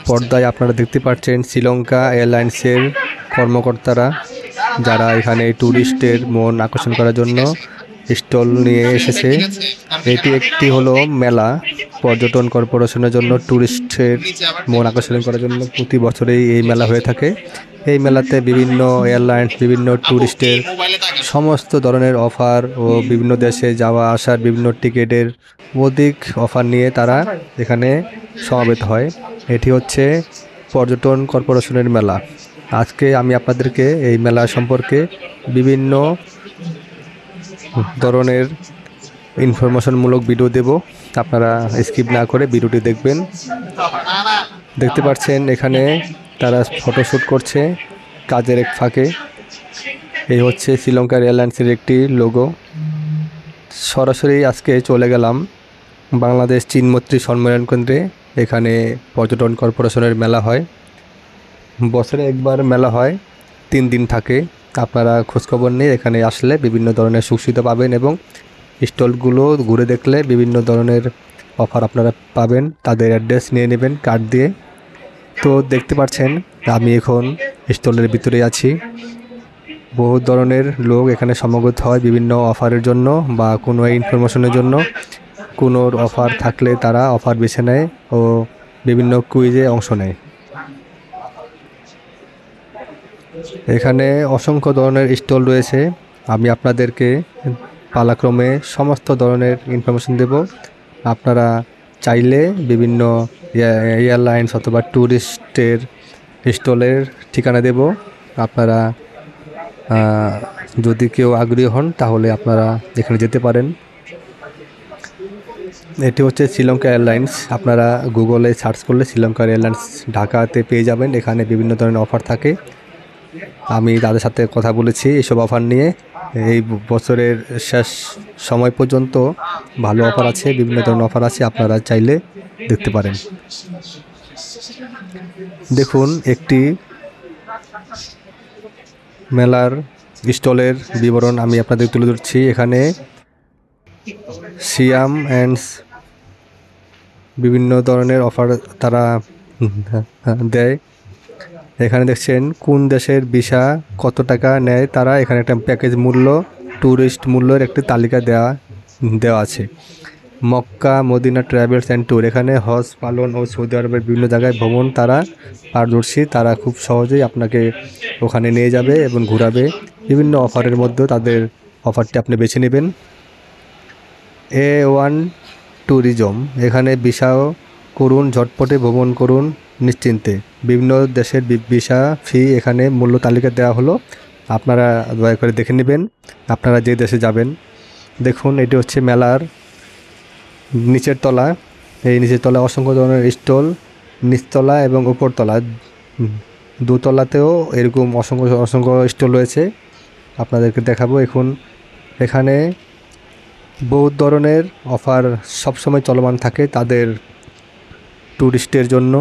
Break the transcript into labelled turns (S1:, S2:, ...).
S1: পর্দায় আপনারা দেখতে পাচ্ছেন শ্রীলঙ্কা এয়ারলাইন্সের কর্মকর্তারা, যারা এখানে ট্যুরিস্টের মন আকর্ষণ করার জন্য স্টল নিয়ে এসেছে। এটি একটি হলো মেলা, পর্যটন কর্পোরেশনের জন্য ট্যুরিস্টের মন আকর্ষণ করার জন্য প্রতি বছরেই এই মেলা হয়ে থাকে। এই মেলাতে বিভিন্ন এয়ারলাইন্স, বিভিন্ন ট্যুরিস্টের সমস্ত ধরনের অফার ও বিভিন্ন দেশে যাওয়া আসার বিভিন্ন টিকিটের অধিক অফার নিয়ে তারা এখানে সমাবেত হয়। এটি হচ্ছে পর্যটন কর্পোরেশনের মেলা। আজকে আমি আপনাদেরকে এই মেলা সম্পর্কে বিভিন্ন ধরনের ইনফরমেশনমূলক ভিডিও দেব। আপনারা স্কিপ না করে ভিডিওটি দেখবেন। দেখতে পাচ্ছেন এখানে তারা ফটোশ্যুট করছে কাজের এক ফাঁকে। এই হচ্ছে শ্রীলঙ্কার এয়ারলাইন্সের একটি লোগো। সরাসরি আজকে চলে গেলাম বাংলাদেশ চীন মৈত্রী সম্মেলন কেন্দ্রে। এখানে পর্যটন কর্পোরেশনের মেলা হয়, বছরে একবার মেলা হয়, 3 দিন থাকে। আপনারা খোঁজখবর নিয়ে এখানে আসলে বিভিন্ন ধরনের সুবিধা পাবেন এবং স্টলগুলো ঘুরে দেখলে বিভিন্ন ধরনের অফার আপনারা পাবেন। তাদের অ্যাড্রেস নিয়ে নেবেন কার্ড দিয়ে। তো দেখতে পাচ্ছেন আমি এখন স্টলের ভিতরে আছি। বহু ধরনের লোক এখানে সমাগত হয় বিভিন্ন অফারের জন্য বা কোনো ইনফরমেশনের জন্য। কোনো অফার থাকলে তারা অফার বেছে নেয় ও বিভিন্ন কুইজে অংশ নেয়। এখানে অসংখ্য ধরনের স্টল রয়েছে। আমি আপনাদেরকে পালাক্রমে সমস্ত ধরনের ইনফরমেশন দেব। আপনারা চাইলে বিভিন্ন এয়ারলাইন্স অথবা ট্যুরিস্টের স্টলের ঠিকানা দেব। আপনারা যদি কেউ আগ্রহী হন তাহলে আপনারা এখানে যেতে পারেন। এটি হচ্ছে শ্রীলঙ্কা এয়ারলাইন্স। আপনারা গুগলে সার্চ করলে শ্রীলঙ্কা এয়ারলাইন্স ঢাকাতে পেয়ে যাবেন। এখানে বিভিন্ন ধরনের অফার থাকে। আমি তাদের সাথে কথা বলেছি এসব অফার নিয়ে। এই বছরের শেষ সময় পর্যন্ত ভালো অফার আছে, বিভিন্ন ধরনের অফার আছে, আপনারা চাইলে দেখতে পারেন। দেখুন একটি মেলার স্টলের বিবরণ আমি আপনাদের তুলে ধরছি। এখানে সিয়াম অ্যান্ডস বিভিন্ন ধরনের অফার তারা দেয়। এখানে দেখছেন কোন দেশের ভিসা কত টাকা নেয় তারা। এখানে একটা প্যাকেজ মূল্য, ট্যুরিস্ট মূল্যের একটি তালিকা দেওয়া আছে। Mecca Medina travels and tour, এখানে হজ পালন ও সৌদি আরবের বিভিন্ন জায়গায় ভ্রমণ তারা পারদর্শী। তারা খুব সহজেই আপনাকে ওখানে নিয়ে যাবে এবং ঘোরাবে। বিভিন্ন অফারের মধ্যে তাদের অফারটি আপনি বেছে নেবেন। A1 ট্যুরিজম, এখানে ভিসাও করুন, ঝটপটে ভ্রমণ করুন নিশ্চিন্তে। বিভিন্ন দেশের ভিসা ফি এখানে মূল্য তালিকা দেওয়া হলো, আপনারা দয়া করে দেখে নেবেন আপনারা যে দেশে যাবেন। দেখুন এটি হচ্ছে মেলার নিচের তলা। এই নিচের তলায় অসংখ্য ধরনের স্টল, নিচতলা এবং উপরতলা, দোতলাতেও এরকম অসংখ্য স্টল রয়েছে। আপনাদেরকে দেখাবো এখন। এখানে বহু ধরনের অফার সবসময় চলমান থাকে তাদের ট্যুরিস্টের জন্য।